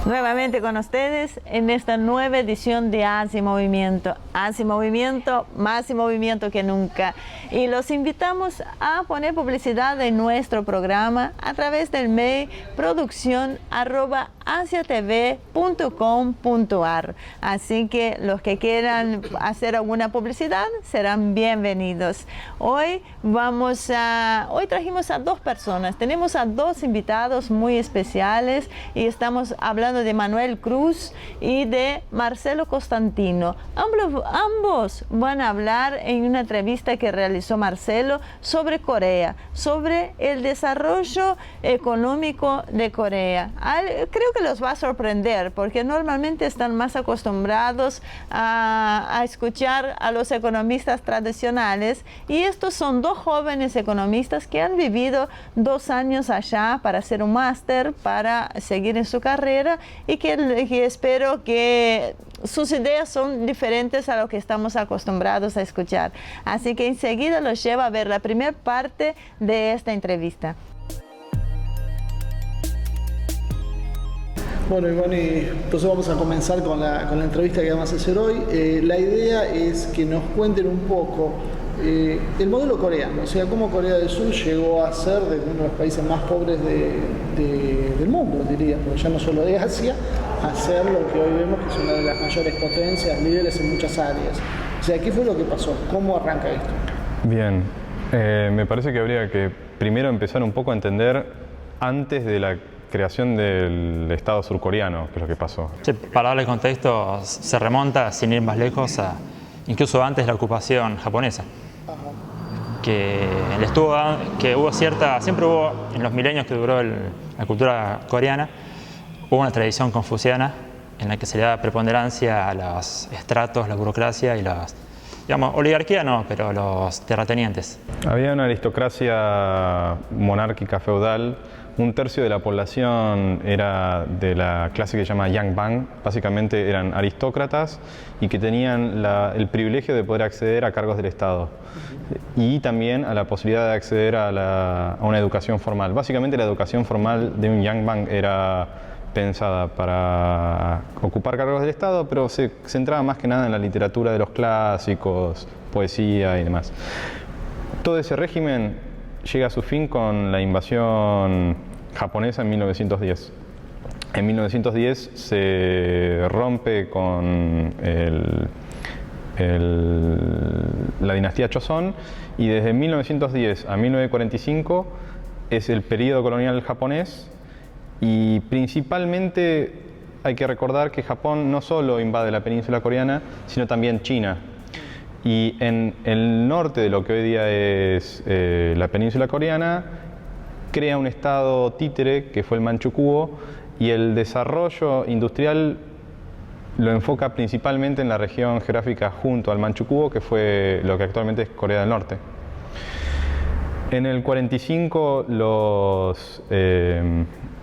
Nuevamente con ustedes en esta nueva edición de Hace Movimiento. Hace Movimiento, más movimiento que nunca. Y los invitamos a poner publicidad en nuestro programa a través del mail producción@asiatv.com.ar. Así que los que quieran hacer alguna publicidad serán bienvenidos. Hoy trajimos a dos personas. Tenemos a dos invitados muy especiales y estamos hablando de Manuel Cruz y de Marcelo Costantino. Ambos van a hablar en una entrevista que realizó Marcelo sobre Corea, sobre el desarrollo económico de Corea. Creo que los va a sorprender porque normalmente están más acostumbrados a escuchar a los economistas tradicionales, y estos son dos jóvenes economistas que han vivido 2 años allá para hacer un máster, para seguir en su carrera, y que espero que sus ideas son diferentes a lo que estamos acostumbrados a escuchar. Así que enseguida los llevo a ver la primera parte de esta entrevista. Bueno, Ivonne, entonces vamos a comenzar con la entrevista que vamos a hacer hoy. La idea es que nos cuenten un poco el modelo coreano, o sea, cómo Corea del Sur llegó a ser de uno de los países más pobres del mundo, diría, porque ya no solo de Asia, a ser lo que hoy vemos que es una de las mayores potencias, líderes en muchas áreas. O sea, ¿qué fue lo que pasó? ¿Cómo arranca esto? Bien, me parece que habría que primero empezar un poco a entender antes de la creación del Estado surcoreano, que es lo que pasó. Sí, para darle contexto, se remonta, sin ir más lejos, incluso antes de la ocupación japonesa. Siempre hubo, en los milenios que duró la cultura coreana, hubo una tradición confuciana en la que se le da preponderancia a los estratos, la burocracia y oligarquía no, pero los terratenientes. Había una aristocracia monárquica feudal. 1/3 de la población era de la clase que se llama Yangbang. Básicamente eran aristócratas y que tenían el privilegio de poder acceder a cargos del Estado y también a la posibilidad de acceder a una educación formal. Básicamente la educación formal de un Yangbang era pensada para ocupar cargos del Estado, pero se centraba más que nada en la literatura de los clásicos, poesía y demás. Todo ese régimen llega a su fin con la invasión japonesa en 1910. En 1910 se rompe con la dinastía Joseon, y desde 1910 a 1945 es el periodo colonial japonés, y principalmente hay que recordar que Japón no solo invade la península coreana, sino también China. Y en el norte de lo que hoy día es la península coreana, crea un estado títere que fue el Manchukuo, y el desarrollo industrial lo enfoca principalmente en la región geográfica junto al Manchukuo, que fue lo que actualmente es Corea del Norte. En el 45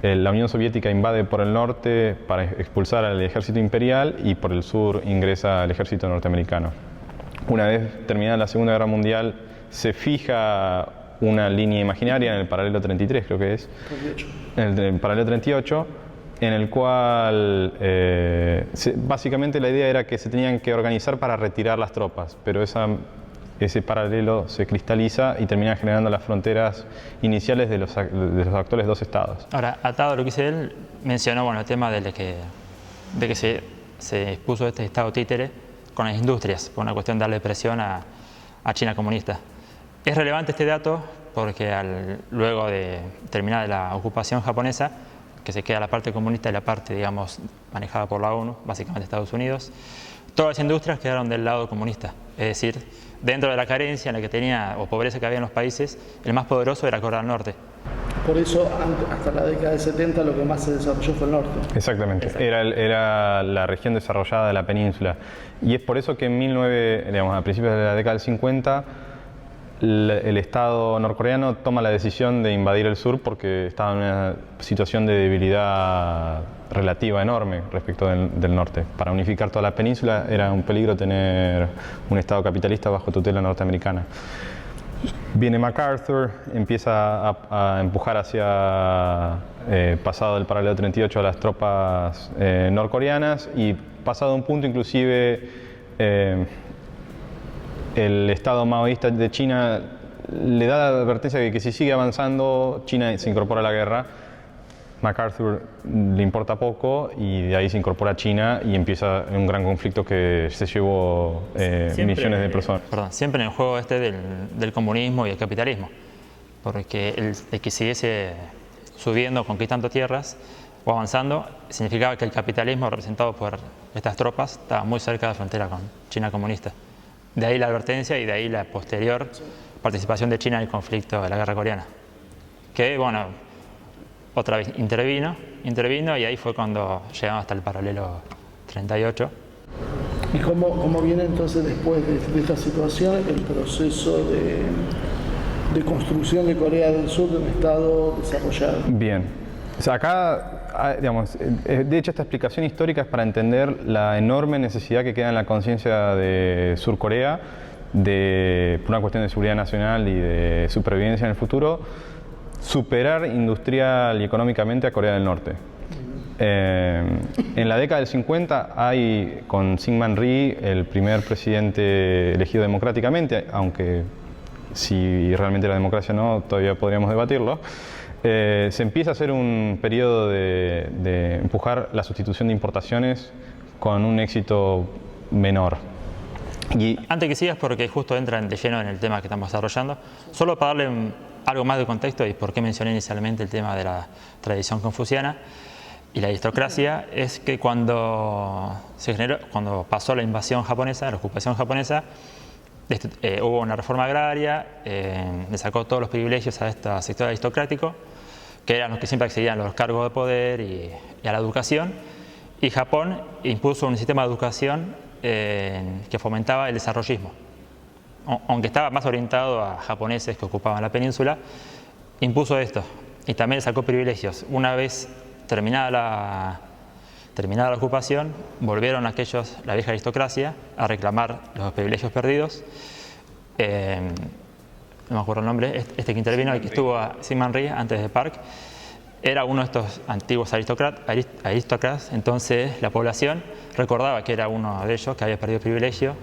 la Unión Soviética invade por el norte para expulsar al ejército imperial, y por el sur ingresa el ejército norteamericano. Una vez terminada la Segunda Guerra Mundial, se fija una línea imaginaria en el paralelo 33, creo que es, 38. En el paralelo 38, en el cual básicamente la idea era que se tenían que organizar para retirar las tropas, pero ese paralelo se cristaliza y termina generando las fronteras iniciales de los actuales 2 estados. Ahora, atado a lo que dice él, mencionó el tema de que se expuso este estado títere con las industrias, por una cuestión de darle presión a China comunista. Es relevante este dato porque luego de terminar la ocupación japonesa, que se queda la parte comunista y la parte, digamos, manejada por la ONU, básicamente Estados Unidos, todas las industrias quedaron del lado comunista. Es decir, dentro de la carencia en la que tenía, o pobreza que había en los países, el más poderoso era Corea del Norte. Por eso, hasta la década de 70, lo que más se desarrolló fue el norte. Exactamente, era la región desarrollada de la península. Y es por eso que a principios de la década del 50, el Estado norcoreano toma la decisión de invadir el sur, porque estaba en una situación de debilidad relativa enorme respecto del norte. Para unificar toda la península era un peligro tener un Estado capitalista bajo tutela norteamericana. Viene MacArthur, empieza a empujar hacia pasado el paralelo 38 a las tropas norcoreanas y pasado un punto inclusive el Estado maoísta de China le da la advertencia de que si sigue avanzando China se incorpora a la guerra. MacArthur le importa poco y de ahí se incorpora a China y empieza un gran conflicto que se llevó millones de personas. Perdón, siempre en el juego del comunismo y el capitalismo, porque el que siguiese subiendo, conquistando tierras o avanzando, significaba que el capitalismo representado por estas tropas estaba muy cerca de la frontera con China comunista. De ahí la advertencia y de ahí la posterior participación de China en el conflicto de la guerra coreana, que bueno, otra vez intervino y ahí fue cuando llegamos hasta el paralelo 38. ¿Y cómo viene entonces después de esta situación el proceso de construcción de Corea del Sur de un Estado desarrollado? Bien. O sea, acá, digamos, de hecho esta explicación histórica es para entender la enorme necesidad que queda en la conciencia de Surcorea por una cuestión de seguridad nacional y de supervivencia en el futuro, superar industrial y económicamente a Corea del Norte. En la década del 50 hay con Syngman Rhee el primer presidente elegido democráticamente, aunque si realmente era democracia o no, todavía podríamos debatirlo. Se empieza a hacer un periodo de empujar la sustitución de importaciones con un éxito menor. Y antes que sigas, porque justo entran de lleno en el tema que estamos desarrollando, solo para darle algo más de contexto y por qué mencioné inicialmente el tema de la tradición confuciana y la aristocracia, es que cuando pasó la invasión japonesa, la ocupación japonesa, hubo una reforma agraria, le sacó todos los privilegios a este sector aristocrático, que eran los que siempre accedían a los cargos de poder y a la educación, y Japón impuso un sistema de educación que fomentaba el desarrollismo. Aunque estaba más orientado a japoneses que ocupaban la península, impuso esto y también le sacó privilegios. Una vez terminada la ocupación, volvieron la vieja aristocracia a reclamar los privilegios perdidos. No me acuerdo el nombre, este que intervino, el que estuvo a Syngman Rhee antes de Park, era uno de estos antiguos aristócratas, entonces la población recordaba que era uno de ellos que había perdido privilegio.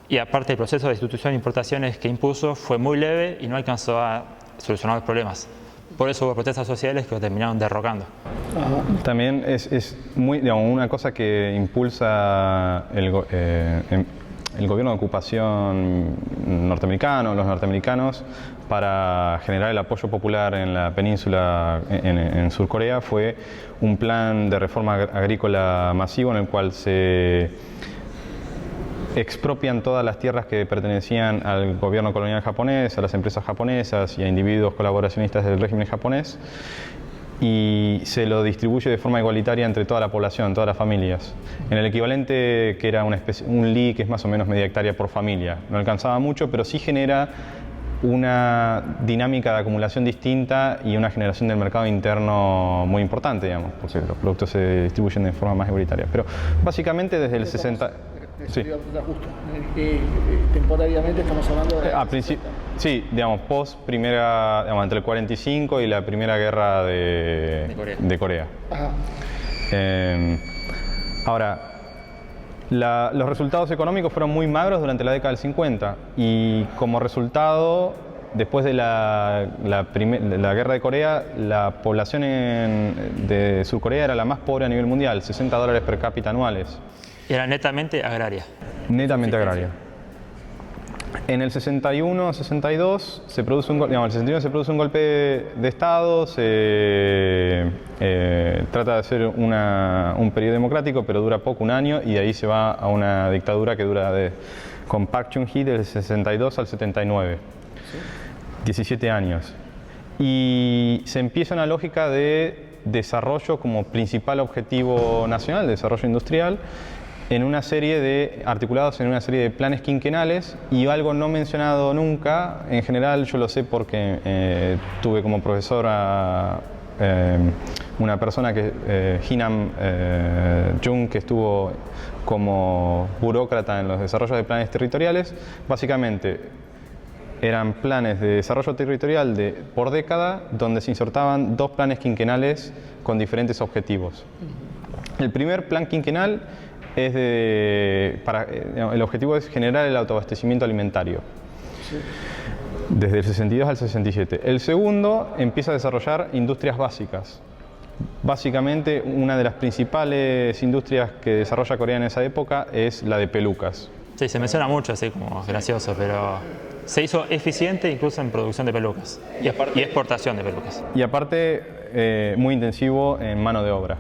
Y aparte el proceso de sustitución de importaciones que impuso fue muy leve y no alcanzó a solucionar los problemas. Por eso hubo protestas sociales que lo terminaron derrocando. También es muy, digamos, una cosa que impulsa el gobierno de ocupación norteamericano, los norteamericanos, para generar el apoyo popular en la península, en Surcorea, fue un plan de reforma agrícola masivo en el cual se expropian todas las tierras que pertenecían al gobierno colonial japonés, a las empresas japonesas y a individuos colaboracionistas del régimen japonés, y se lo distribuye de forma igualitaria entre toda la población, todas las familias. En el equivalente que era un li, que es más o menos media hectárea por familia. No alcanzaba mucho, pero sí genera una dinámica de acumulación distinta y una generación del mercado interno muy importante, digamos, porque los productos se distribuyen de forma más igualitaria. Pero básicamente desde el 60... Sí. Temporariamente estamos hablando de... Sí, digamos, primera, digamos, entre el 45 y la primera guerra de Corea. Ajá. Ahora, los resultados económicos fueron muy magros durante la década del 50 y como resultado, después de la guerra de Corea, la población de Surcorea era la más pobre a nivel mundial, $60 per cápita anuales. Era netamente agraria. Netamente agraria. En el 61-62 se produce se produce un golpe de Estado, se trata de hacer un periodo democrático, pero dura poco, un año, y de ahí se va a una dictadura que dura con Park Chung-hee del 62 al 79. ¿Sí? 17 años. Y se empieza una lógica de desarrollo como principal objetivo nacional, desarrollo industrial, articulados en una serie de planes quinquenales, y algo no mencionado nunca, en general yo lo sé porque tuve como profesora una persona Hinam Jung, que estuvo como burócrata en los desarrollos de planes territoriales. Básicamente, eran planes de desarrollo territorial por década, donde se insertaban 2 planes quinquenales con diferentes objetivos. El primer plan quinquenal es el objetivo es generar el autoabastecimiento alimentario, desde el 62 al 67. El segundo empieza a desarrollar industrias básicas. Básicamente, una de las principales industrias que desarrolla Corea en esa época es la de pelucas. Sí, se menciona mucho, así como gracioso, pero se hizo eficiente incluso en producción de pelucas y exportación de pelucas. Y aparte, muy intensivo en mano de obra.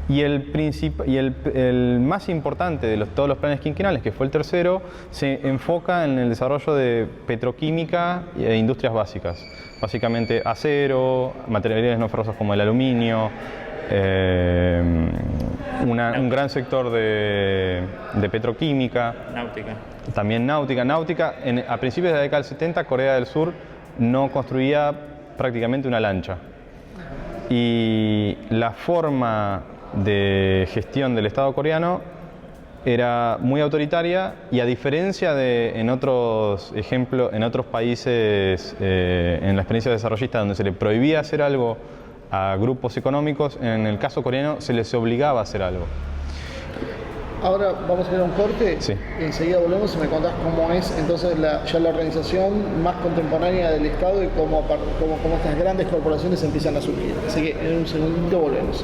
Y el más importante de todos los planes quinquenales, que fue el tercero, se enfoca en el desarrollo de petroquímica e industrias básicas. Básicamente acero, materiales no ferrosos como el aluminio, un gran sector de petroquímica. Náutica. También náutica. A principios de la década del 70, Corea del Sur no construía prácticamente una lancha. Y la forma de gestión del Estado coreano era muy autoritaria, y a diferencia de en otros países, en la experiencia desarrollista, donde se le prohibía hacer algo a grupos económicos, en el caso coreano se les obligaba a hacer algo. Ahora vamos a ir a un corte, Sí. Enseguida volvemos y me contás cómo es entonces ya la organización más contemporánea del Estado y cómo estas grandes corporaciones empiezan a surgir. Así que en un segundito volvemos.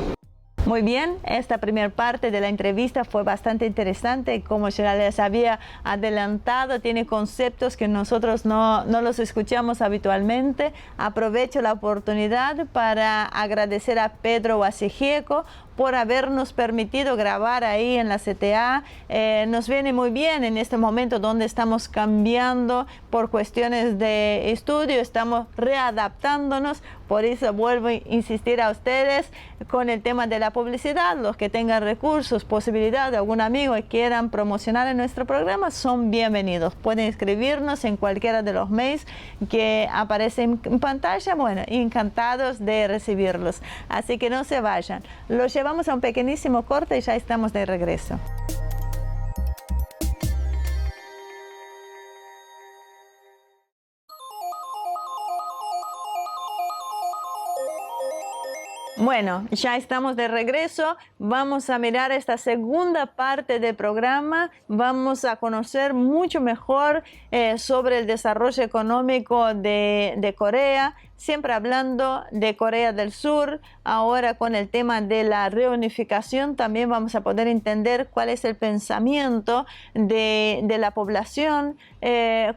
Muy bien, esta primera parte de la entrevista fue bastante interesante. Como ya les había adelantado, tiene conceptos que nosotros no los escuchamos habitualmente. Aprovecho la oportunidad para agradecer a Pedro Wasejieco por habernos permitido grabar ahí en la CTA. Nos viene muy bien en este momento donde estamos cambiando por cuestiones de estudio, estamos readaptándonos. Por eso vuelvo a insistir a ustedes con el tema de la publicidad. Los que tengan recursos, posibilidad de algún amigo que quieran promocionar en nuestro programa, son bienvenidos. Pueden escribirnos en cualquiera de los mails que aparecen en pantalla. Bueno, encantados de recibirlos. Así que no se vayan. Los llevamos a un pequeñísimo corte y ya estamos de regreso. Bueno, ya estamos de regreso. Vamos a mirar esta segunda parte del programa. Vamos a conocer mucho mejor sobre el desarrollo económico de Corea. Siempre hablando de Corea del Sur, ahora con el tema de la reunificación también vamos a poder entender cuál es el pensamiento de la población,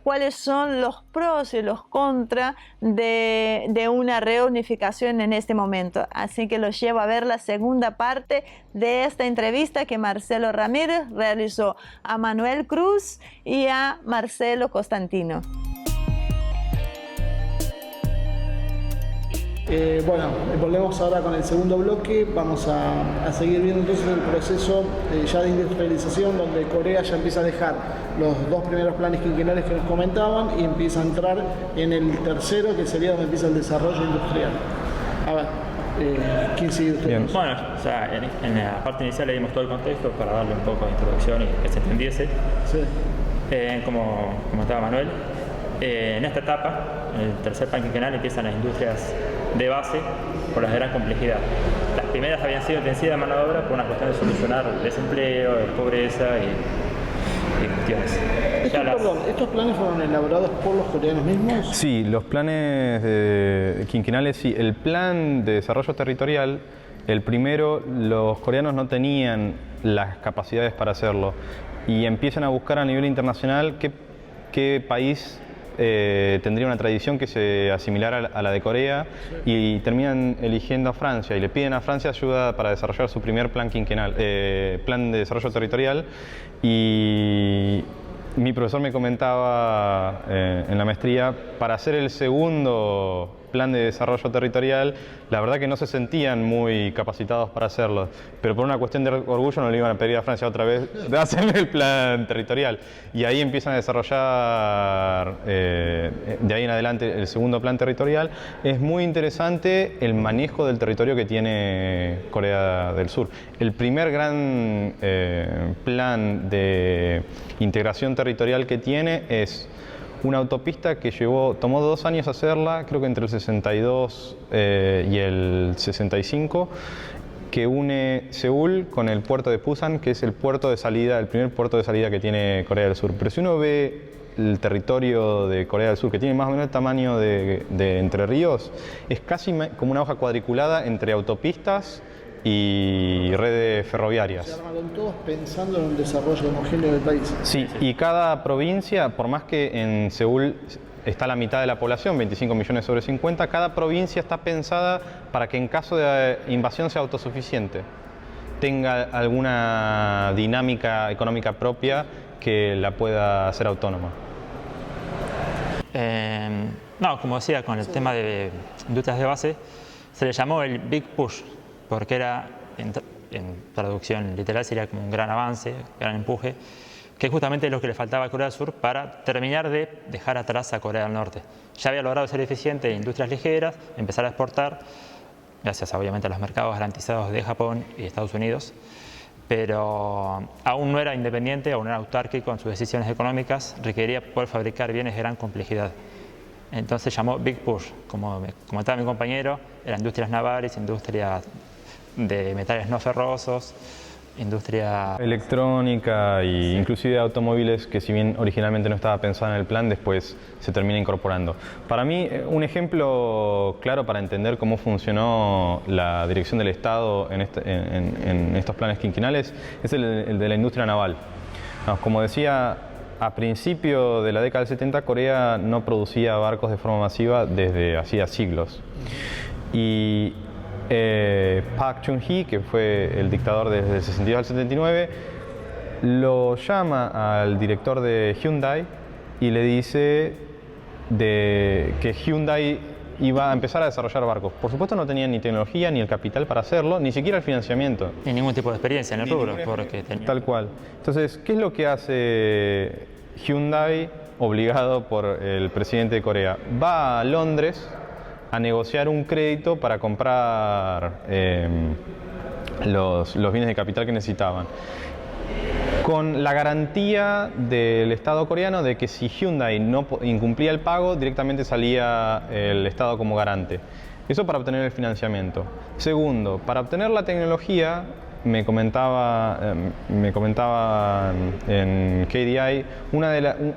cuáles son los pros y los contras de una reunificación en este momento. Así que los llevo a ver la segunda parte de esta entrevista que Marcelo Ramírez realizó a Manuel Cruz y a Marcelo Costantino. Bueno, volvemos ahora con el segundo bloque. Vamos a seguir viendo entonces el proceso ya de industrialización, donde Corea ya empieza a dejar los 2 primeros planes quinquenales que nos comentaban y empieza a entrar en el tercero, que sería donde empieza el desarrollo industrial. A ver, ¿quién sigue usted? Bien. Bueno, o sea, en la parte inicial le dimos todo el contexto para darle un poco de introducción y que se entendiese. Sí. Como estaba Manuel, en esta etapa, en el tercer plan quinquenal, empiezan las industrias de base por la gran complejidad. Las primeras habían sido intensivas de mano de obra por una cuestión de solucionar el desempleo, la pobreza y cuestiones. ¿Estos planes fueron elaborados por los coreanos mismos? Sí, los planes quinquenales, sí. El plan de desarrollo territorial, el primero, los coreanos no tenían las capacidades para hacerlo y empiezan a buscar a nivel internacional qué país tendría una tradición que se asimilara a la de Corea, y terminan eligiendo a Francia y le piden a Francia ayuda para desarrollar su primer plan quinquenal, plan de desarrollo territorial. Y mi profesor me comentaba en la maestría, para hacer el segundo plan de desarrollo territorial, la verdad que no se sentían muy capacitados para hacerlo, pero por una cuestión de orgullo no le iban a pedir a Francia otra vez de hacerme el plan territorial, y ahí empiezan a desarrollar de ahí en adelante el segundo plan territorial. Es muy interesante el manejo del territorio que tiene Corea del Sur. El primer gran plan de integración territorial que tiene es una autopista que tomó 2 años hacerla, creo que entre el 62 y el 65, que une Seúl con el puerto de Pusan, que es el puerto de salida, el primer puerto de salida que tiene Corea del Sur. Pero si uno ve el territorio de Corea del Sur, que tiene más o menos el tamaño de Entre Ríos, es casi como una hoja cuadriculada entre autopistas y redes ferroviarias. Se armaron todos pensando en un desarrollo homogéneo del país. Sí, y cada provincia, por más que en Seúl está la mitad de la población, 25 millones sobre 50, cada provincia está pensada para que en caso de invasión sea autosuficiente, tenga alguna dinámica económica propia que la pueda hacer autónoma. No, como decía, con el tema de industrias de base, se le llamó el Big Push, porque era, en traducción literal, sería como un gran avance, gran empuje, que es justamente lo que le faltaba a Corea del Sur para terminar de dejar atrás a Corea del Norte. Ya había logrado ser eficiente en industrias ligeras, empezar a exportar, gracias obviamente a los mercados garantizados de Japón y Estados Unidos, pero aún no era independiente, aún no era autárquico en sus decisiones económicas, requería poder fabricar bienes de gran complejidad. Entonces se llamó Big Push, como comentaba mi compañero, eran industrias navales, industrias de metales no ferrosos, industria electrónica e inclusive automóviles, que si bien originalmente no estaba pensada en el plan, después se termina incorporando. Para mí, un ejemplo claro para entender cómo funcionó la dirección del Estado en estos planes quinquenales es el de la industria naval. Como decía, a principio de la década del 70, Corea no producía barcos de forma masiva desde hacía siglos. Y Park Chung-hee, que fue el dictador desde el 62 al 79, lo llama al director de Hyundai y le dice que Hyundai iba a empezar a desarrollar barcos. Por supuesto no tenían ni tecnología, ni el capital para hacerlo, ni siquiera el financiamiento. Ni ningún tipo de experiencia en el rubro. Tal cual. Entonces, ¿qué es lo que hace Hyundai, obligado por el presidente de Corea? Va a Londres a negociar un crédito para comprar los bienes de capital que necesitaban, con la garantía del Estado coreano de que si Hyundai no incumplía el pago, directamente salía el Estado como garante. Eso para obtener el financiamiento. Segundo, para obtener la tecnología, me comentaban en KDI,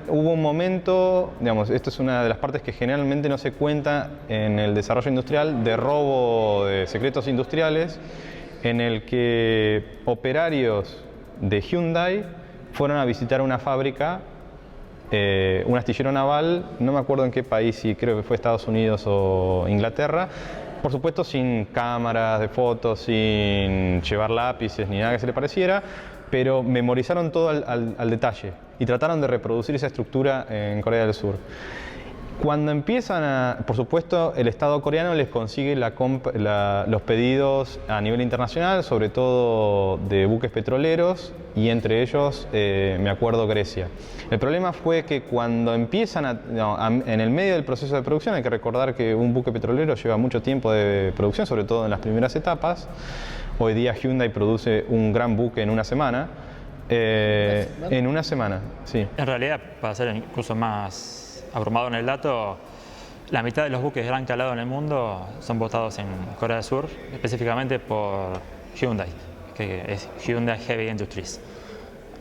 hubo un momento, digamos, esto es una de las partes que generalmente no se cuenta en el desarrollo industrial, de robo de secretos industriales, en el que operarios de Hyundai fueron a visitar una fábrica, un astillero naval, no me acuerdo en qué país, si creo que fue Estados Unidos o Inglaterra, por supuesto sin cámaras de fotos, sin llevar lápices ni nada que se le pareciera, pero memorizaron todo al detalle y trataron de reproducir esa estructura en Corea del Sur. Cuando empiezan por supuesto, el Estado coreano les consigue los pedidos a nivel internacional, sobre todo de buques petroleros, y entre ellos, me acuerdo, Grecia. El problema fue que cuando empiezan en el medio del proceso de producción, hay que recordar que un buque petrolero lleva mucho tiempo de producción, sobre todo en las primeras etapas. Hoy día Hyundai produce un gran buque en una semana. En una semana, sí. En realidad, para ser incluso más abrumado en el dato, la mitad de los buques de gran calado en el mundo son botados en Corea del Sur, específicamente por Hyundai, que es Hyundai Heavy Industries.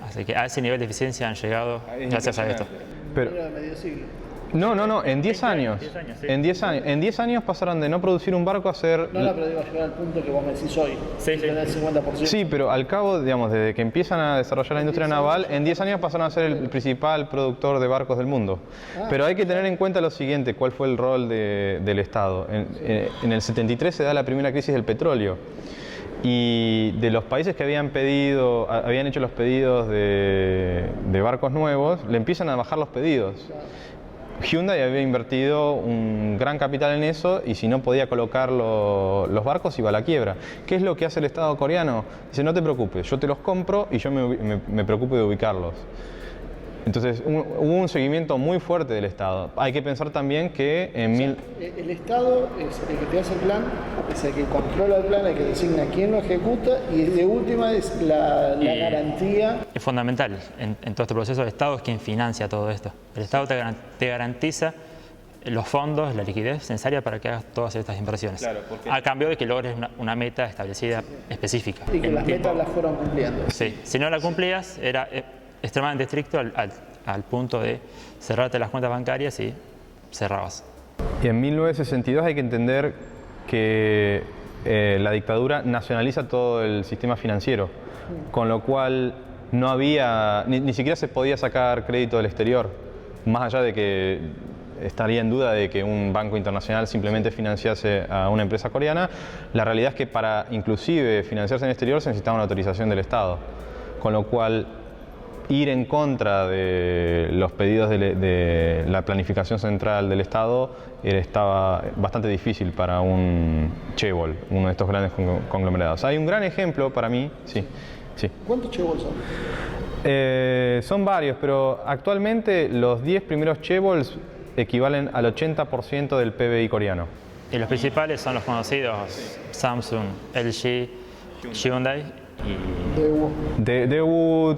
Así que a ese nivel de eficiencia han llegado gracias a esto. Pero medio siglo. No, en 10 años. Sí. En 10 años pasaron de no producir un barco a ser... No, pero digo, llegar al punto que vos me decís hoy. Sí. El 50%. Sí, pero al cabo, digamos, desde que empiezan a desarrollar la industria naval, en 10 años pasaron a ser el principal productor de barcos del mundo. Pero hay que tener en cuenta lo siguiente, cuál fue el rol del Estado. En el 73 se da la primera crisis del petróleo. Y de los países que habían hecho los pedidos de barcos nuevos, le empiezan a bajar los pedidos. Hyundai había invertido un gran capital en eso y si no podía colocar los barcos iba a la quiebra. ¿Qué es lo que hace el Estado coreano? Dice, no te preocupes, yo te los compro y yo me preocupo de ubicarlos. Entonces hubo un seguimiento muy fuerte del Estado. Hay que pensar también que el Estado es el que te hace el plan, es el que controla el plan, el que designa quién lo ejecuta y de última es la garantía. Es fundamental en todo este proceso. El Estado es quien financia todo esto. El Estado te garantiza los fondos, la liquidez necesaria para que hagas todas estas inversiones. Claro, a cambio de que logres una meta establecida específica. Y que las metas las fueron cumpliendo. Sí, si no la cumplías era extremadamente estricto al punto de cerrarte las cuentas bancarias y cerrabas. Y en 1962 hay que entender que la dictadura nacionaliza todo el sistema financiero, con lo cual no había, ni siquiera se podía sacar crédito del exterior, más allá de que estaría en duda de que un banco internacional simplemente financiase a una empresa coreana. La realidad es que para inclusive financiarse en el exterior se necesitaba una autorización del Estado, con lo cual ir en contra de los pedidos de la planificación central del Estado estaba bastante difícil para un chaebol, uno de estos grandes conglomerados. Hay un gran ejemplo para mí, sí. ¿Cuántos chaebols son? Son varios, pero actualmente los 10 primeros chaebols equivalen al 80% del PBI coreano. Y los principales son los conocidos Samsung, LG, Hyundai y Daewoo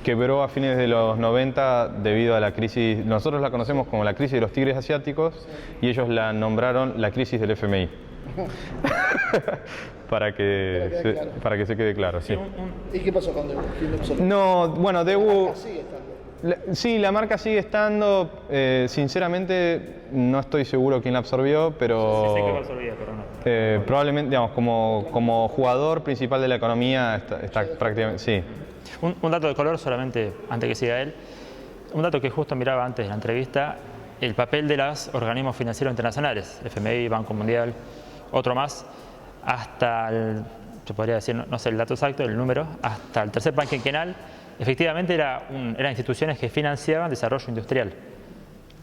quebró a fines de los 90 debido a la crisis, nosotros la conocemos como la crisis de los tigres asiáticos y ellos la nombraron la crisis del FMI. para que se quede claro. Sí. ¿Y qué pasó con Daewoo? No, bueno, Daewoo... Sí, la marca sigue estando. Sinceramente, no estoy seguro quién la absorbió, pero. Sí, sé que la absorbió, pero no. Probablemente, digamos, como jugador principal de la economía, está prácticamente. Sí. Un dato de color, solamente antes que siga él. Un dato que justo miraba antes de la entrevista: el papel de los organismos financieros internacionales, FMI, Banco Mundial, otro más, hasta se podría decir, no sé el dato exacto, el número, hasta el tercer plan quinquenal. Efectivamente eran instituciones que financiaban desarrollo industrial.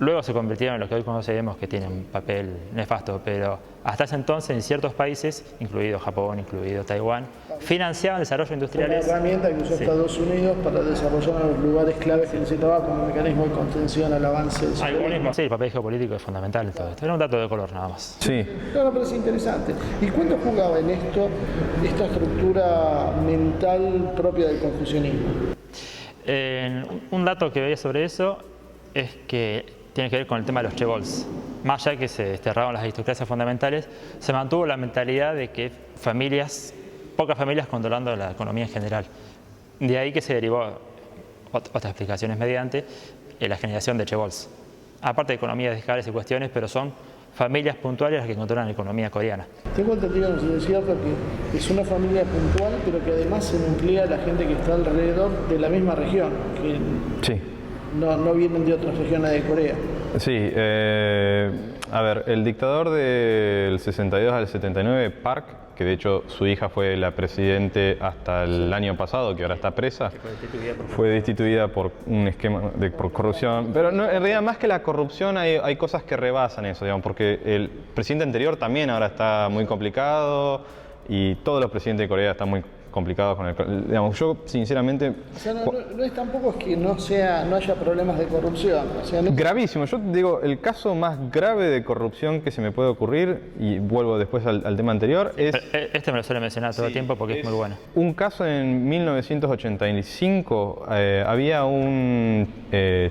Luego se convirtieron en lo que hoy conocemos que tienen un papel nefasto, pero hasta ese entonces en ciertos países, incluido Japón, incluido Taiwán, financiaban desarrollo industriales. Una herramienta que usó Estados Unidos para desarrollar los lugares claves que necesitaba como mecanismo de contención al avance del socialismo. Sí, el papel geopolítico es fundamental en todo esto. Era un dato de color nada más. Sí. No, pero es interesante. ¿Y cuánto jugaba en esto esta estructura mental propia del confucianismo? Un dato que veía sobre eso es que tiene que ver con el tema de los chaebols. Más allá de que se desterraron las aristocracias fundamentales, se mantuvo la mentalidad de que pocas familias controlando la economía en general. De ahí que se derivó, otras explicaciones mediante, la generación de chaebols. Aparte de economías de escalas y cuestiones, pero son familias puntuales las que controlan la economía coreana. Tengo entendido, no sé si es cierto, que es una familia puntual, pero que además se nuclea la gente que está alrededor de la misma región, que Sí. no vienen de otras regiones de Corea. Sí, a ver, el dictador del 62 al 79, Park, que de hecho su hija fue la presidente hasta el año pasado, que ahora está presa, fue destituida por un esquema por corrupción. Pero no, en realidad más que la corrupción hay cosas que rebasan eso, digamos, porque el presidente anterior también ahora está muy complicado y todos los presidentes de Corea están muy complicados con el, digamos, yo sinceramente. O sea, no es tampoco que no haya problemas de corrupción. O sea, gravísimo. Yo digo, el caso más grave de corrupción que se me puede ocurrir, y vuelvo después al tema anterior, es. Este me lo suele mencionar todo el tiempo porque es muy bueno. Un caso en 1985, había un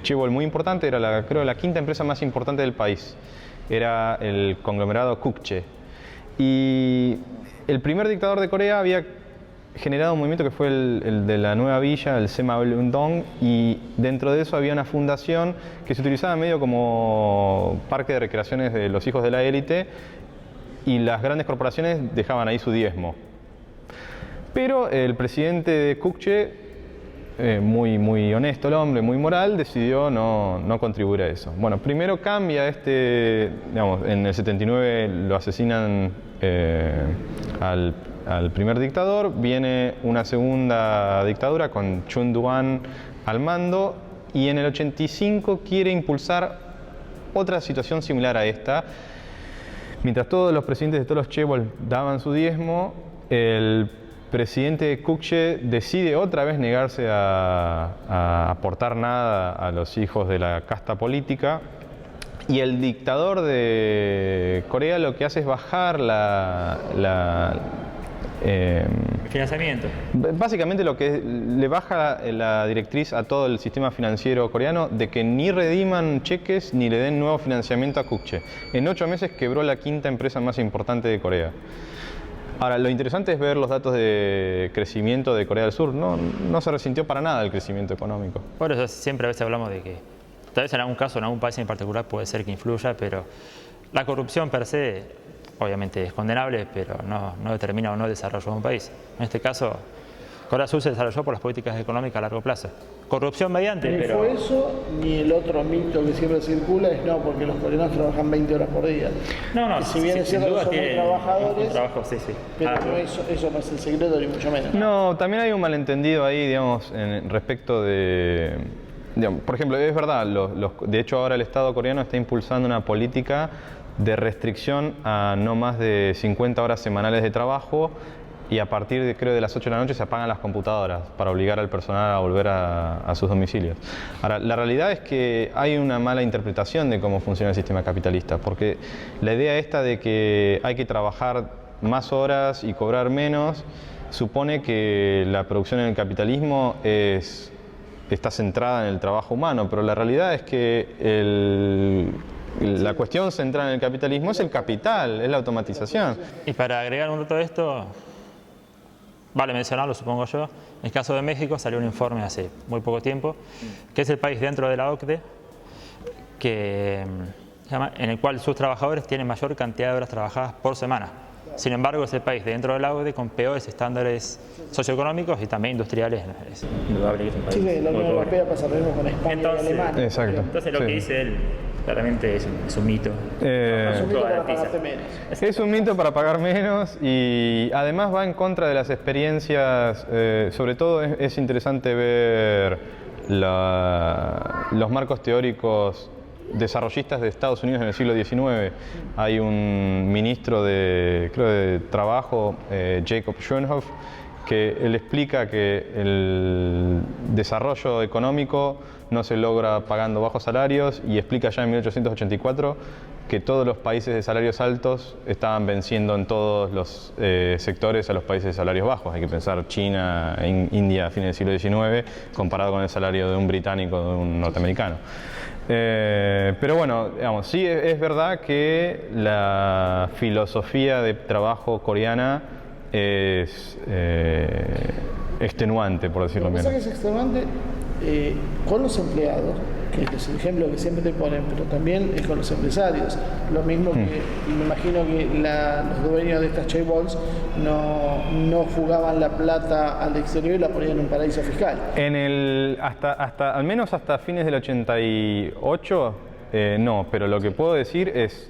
chaebol muy importante, era creo la quinta empresa más importante del país. Era el conglomerado Kukche. Y el primer dictador de Corea había generado un movimiento que fue el de la nueva villa, el Semaulundong, y dentro de eso había una fundación que se utilizaba medio como parque de recreaciones de los hijos de la élite, y las grandes corporaciones dejaban ahí su diezmo. Pero el presidente de Kukche, muy honesto el hombre, muy moral, decidió no contribuir a eso. Bueno, primero cambia digamos, en el 79 lo asesinan al primer dictador, viene una segunda dictadura con Chun Doo-hwan al mando, y en el 85 quiere impulsar otra situación similar a esta. Mientras todos los presidentes de todos los chaebols daban su diezmo, el presidente Kukje decide otra vez negarse a aportar nada a los hijos de la casta política, y el dictador de Corea lo que hace es bajar Financiamiento. básicamente lo que le baja la directriz a todo el sistema financiero coreano de que ni rediman cheques ni le den nuevo financiamiento a Kukje. En 8 meses quebró la 5ª empresa más importante de Corea. Ahora, lo interesante es ver los datos de crecimiento de Corea del Sur. No se resintió para nada el crecimiento económico. Por eso siempre a veces hablamos de que tal vez en algún caso, en algún país en particular puede ser que influya, pero la corrupción per se obviamente es condenable, pero no determina o no el desarrollo de un país. En este caso, Corea del Sur se desarrolló por las políticas económicas a largo plazo. Corrupción mediante, Ni pero... fue eso, ni el otro mito que siempre circula es no, porque los coreanos trabajan 20 horas por día. No, Y si bien es cierto que son muy trabajadores, un trabajo, sí. pero eso no es el secreto, ni mucho menos. No, también hay un malentendido ahí, digamos, respecto de... Digamos, por ejemplo, es verdad, de hecho ahora el Estado coreano está impulsando una política de restricción a no más de 50 horas semanales de trabajo, y a partir de, creo, de las 8 de la noche se apagan las computadoras para obligar al personal a volver a sus domicilios. Ahora, la realidad es que hay una mala interpretación de cómo funciona el sistema capitalista, porque la idea esta de que hay que trabajar más horas y cobrar menos supone que la producción en el capitalismo está centrada en el trabajo humano, pero la realidad es que la cuestión central en el capitalismo es el capital, es la automatización. Y para agregar un dato de esto, vale mencionarlo, supongo yo, en el caso de México salió un informe hace muy poco tiempo, que es el país dentro de la OCDE en el cual sus trabajadores tienen mayor cantidad de horas trabajadas por semana. Sin embargo, es el país dentro de la OCDE con peores estándares socioeconómicos y también industriales. Es indudable que es un país Sí, la muy Unión pobre. Europea pasa lo mismo con España y Alemania. Exacto. Entonces lo Sí. que dice él claramente es un mito. Es un mito para Garantiza. pagarte menos. Es un mito para pagar menos, y además va en contra de las experiencias. Sobre todo es interesante ver los marcos teóricos desarrollistas de Estados Unidos en el siglo XIX. Hay un ministro de Trabajo, Jacob Schoenhoff, que él explica que el desarrollo económico no se logra pagando bajos salarios, y explica ya en 1884 que todos los países de salarios altos estaban venciendo en todos los sectores a los países de salarios bajos. Hay que pensar China, India a fines del siglo XIX, comparado con el salario de un británico o de un norteamericano. Pero bueno, digamos, sí es verdad que la filosofía de trabajo coreana es extenuante, por decirlo Lo que menos. pasa es que es extenuante con los empleados, que es el ejemplo que siempre te ponen, pero también es con los empresarios. Lo mismo que, y me imagino que los dueños de estas chaebols no fugaban la plata al exterior y la ponían en un paraíso fiscal. Hasta al menos hasta fines del 88, no, pero lo que puedo decir es,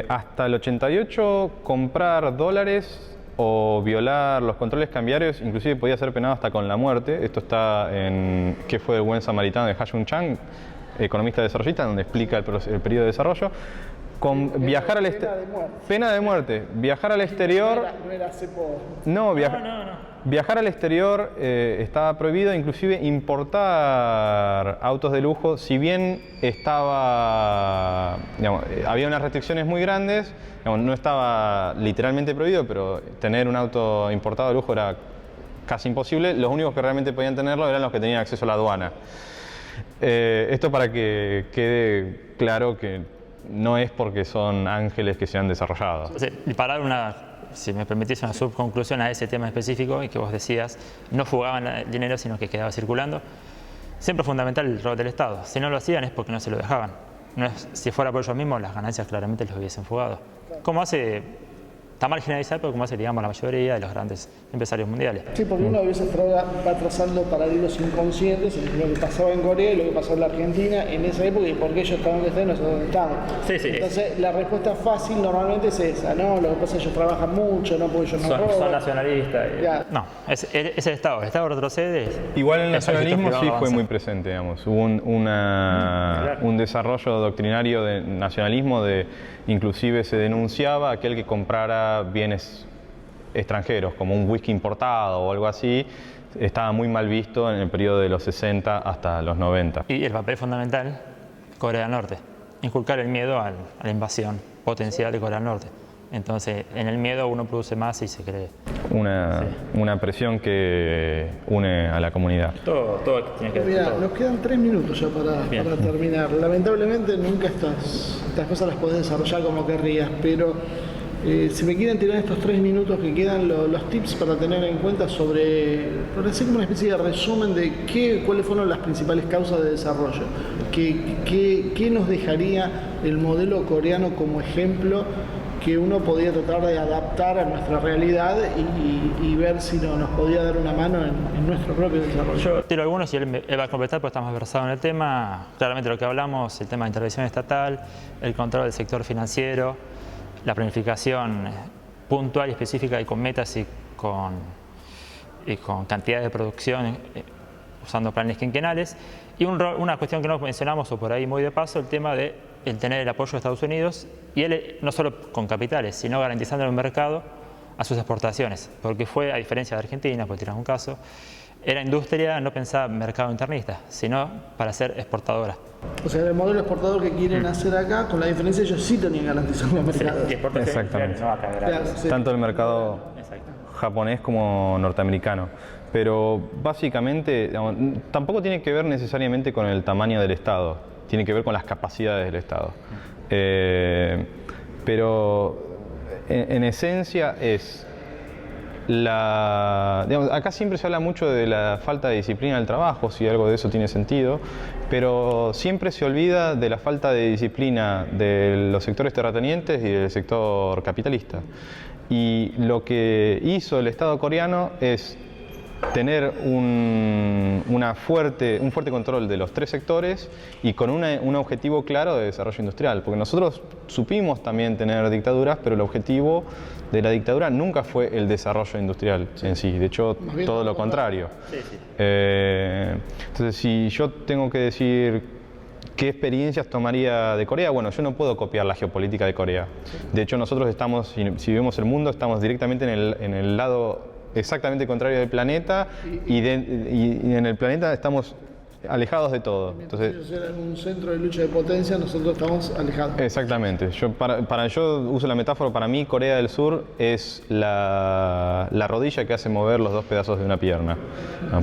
hasta el 88 comprar dólares o violar los controles cambiarios inclusive podía ser penado hasta con la muerte. Esto está en ¿Qué fue el buen samaritano? De Ha-Joon Chang, economista desarrollista, donde explica el periodo de desarrollo. Viajar al pena de muerte. Viajar al exterior. No era cepo. No, viajar al exterior estaba prohibido, inclusive importar autos de lujo, si bien había unas restricciones muy grandes, no estaba literalmente prohibido, pero tener un auto importado de lujo era casi imposible. Los únicos que realmente podían tenerlo eran los que tenían acceso a la aduana. Esto para que quede claro que no es porque son ángeles que se han desarrollado. Y para dar si me permitís una subconclusión a ese tema específico y que vos decías, no fugaban el dinero sino que quedaba circulando, siempre es fundamental el rol del Estado. Si no lo hacían es porque no se lo dejaban. Si fuera por ellos mismos, las ganancias claramente los hubiesen fugado. Como hace, está mal generalizar, pero como hace, digamos, la mayoría de los grandes empresarios mundiales. Sí, porque uno a veces va trazando paralelos inconscientes entre lo que pasaba en Corea y lo que pasó en la Argentina en esa época, y por qué ellos estaban donde están y nosotros donde estamos. Sí. Entonces, la respuesta fácil normalmente es esa, ¿no? Lo que pasa es que ellos trabajan mucho, no porque ellos no roban. Son nacionalistas. Ya. No, es el Estado. El Estado retrocede. Igual el nacionalismo sí fue avanza. muy presente, digamos. Hubo un desarrollo doctrinario de nacionalismo, inclusive se denunciaba a aquel que comprara bienes extranjeros, como un whisky importado o algo así, estaba muy mal visto en el periodo de los 60 hasta los 90. Y el papel fundamental, Corea del Norte, inculcar el miedo a la invasión potencial de Corea del Norte. Entonces, en el miedo uno produce más y se cree. Una presión que une a la comunidad. Todo tiene que ver Mira, con todo. nos quedan 3 minutos ya para terminar. Lamentablemente nunca estas cosas las podés desarrollar como querrías, pero si me quieren tirar estos 3 minutos que quedan los tips para tener en cuenta para hacer como una especie de resumen de cuáles fueron las principales causas de desarrollo, qué nos dejaría el modelo coreano como ejemplo que uno podía tratar de adaptar a nuestra realidad y ver si nos podía dar una mano en nuestro propio desarrollo. Yo tiro algunos y él va a completar porque está más versado en el tema. Claramente lo que hablamos, el tema de intervención estatal, el control del sector financiero, la planificación puntual y específica y con metas y con cantidades de producción usando planes quinquenales. Y una cuestión que no mencionamos o por ahí muy de paso, el tema de el tener el apoyo de Estados Unidos y él no solo con capitales, sino garantizando el mercado a sus exportaciones, porque fue, a diferencia de Argentina, por tirar un caso, era industria, no pensaba mercado internista, sino para ser exportadora. O sea, el modelo exportador que quieren hacer acá, con la diferencia ellos sí tenían garantizado los mercados. Exactamente. No acá, Claro, sí. Tanto el mercado japonés como norteamericano. Pero básicamente, digamos, tampoco tiene que ver necesariamente con el tamaño del Estado, tiene que ver con las capacidades del Estado. Pero en esencia es digamos, acá siempre se habla mucho de la falta de disciplina del trabajo, si algo de eso tiene sentido, pero siempre se olvida de la falta de disciplina de los sectores terratenientes y del sector capitalista. Y lo que hizo el Estado coreano es tener un fuerte control de los 3 sectores y con un objetivo claro de desarrollo industrial, porque nosotros supimos también tener dictaduras, pero el objetivo de la dictadura nunca fue el desarrollo industrial en sí, de hecho todo lo contrario. Entonces, si yo tengo que decir ¿qué experiencias tomaría de Corea? Bueno, yo no puedo copiar la geopolítica de Corea. De hecho, nosotros estamos, si vemos el mundo, estamos directamente en el lado exactamente contrario del planeta y en el planeta estamos alejados de todo. Entonces, ellos eran un centro de lucha de potencia, nosotros estamos alejados. Exactamente. Yo uso la metáfora, para mí Corea del Sur es la rodilla que hace mover los 2 pedazos de una pierna.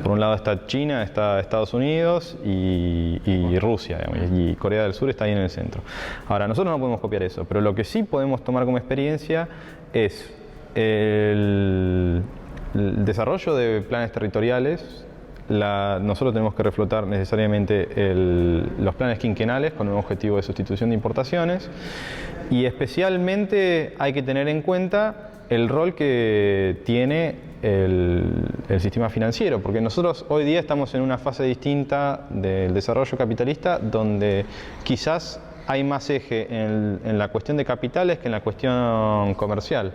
Por un lado está China, está Estados Unidos y Rusia, digamos, y Corea del Sur está ahí en el centro. Ahora, nosotros no podemos copiar eso, pero lo que sí podemos tomar como experiencia es el desarrollo de planes territoriales. Nosotros tenemos que reflotar necesariamente los planes quinquenales con un objetivo de sustitución de importaciones y especialmente hay que tener en cuenta el rol que tiene el sistema financiero, porque nosotros hoy día estamos en una fase distinta del desarrollo capitalista donde quizás hay más eje en la cuestión de capitales que en la cuestión comercial.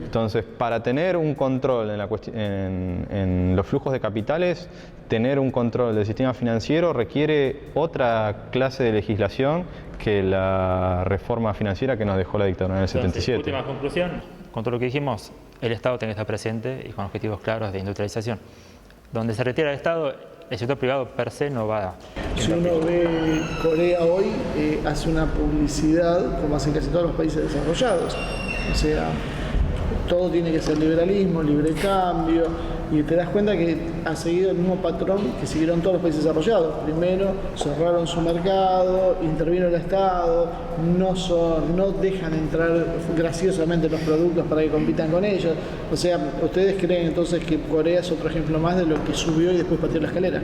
Entonces, para tener un control en los flujos de capitales, tener un control del sistema financiero requiere otra clase de legislación que la reforma financiera que nos dejó la dictadura en el 77. Última conclusión, con todo lo que dijimos, el Estado tiene que estar presente y con objetivos claros de industrialización. Donde se retira el Estado, el sector privado per se no va a... Si uno ve Corea hoy, hace una publicidad como hacen casi todos los países desarrollados. O sea, todo tiene que ser liberalismo, libre cambio, y te das cuenta que ha seguido el mismo patrón que siguieron todos los países desarrollados. Primero cerraron su mercado, intervino el Estado, no dejan entrar graciosamente los productos para que compitan con ellos. O sea, ¿ustedes creen entonces que Corea es otro ejemplo más de lo que subió y después pateó la escalera?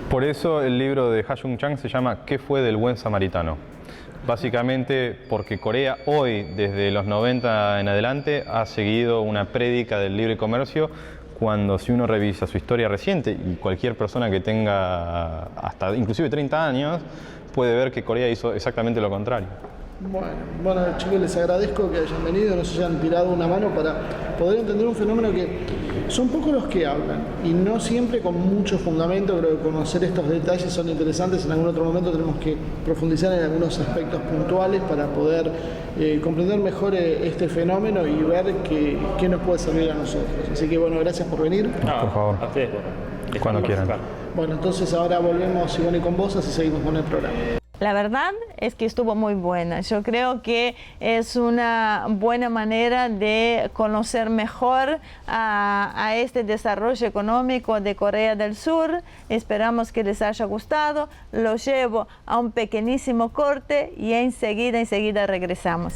Por eso el libro de Ha Jung-chang se llama ¿Qué fue del buen samaritano? Básicamente porque Corea hoy, desde los 90 en adelante, ha seguido una prédica del libre comercio cuando si uno revisa su historia reciente y cualquier persona que tenga hasta inclusive 30 años puede ver que Corea hizo exactamente lo contrario. Bueno chicos, les agradezco que hayan venido, nos hayan tirado una mano para poder entender un fenómeno que son pocos los que hablan y no siempre con mucho fundamento. Creo que conocer estos detalles son interesantes. En algún otro momento tenemos que profundizar en algunos aspectos puntuales para poder comprender mejor este fenómeno y ver qué nos puede servir a nosotros. Así que bueno, gracias por venir. No, por favor. A ustedes, Cuando quieran. Bueno, entonces ahora volvemos, Ivonne, con vos, así seguimos con el programa. La verdad es que estuvo muy buena. Yo creo que es una buena manera de conocer mejor a este desarrollo económico de Corea del Sur. Esperamos que les haya gustado. Lo llevo a un pequeñísimo corte y enseguida regresamos.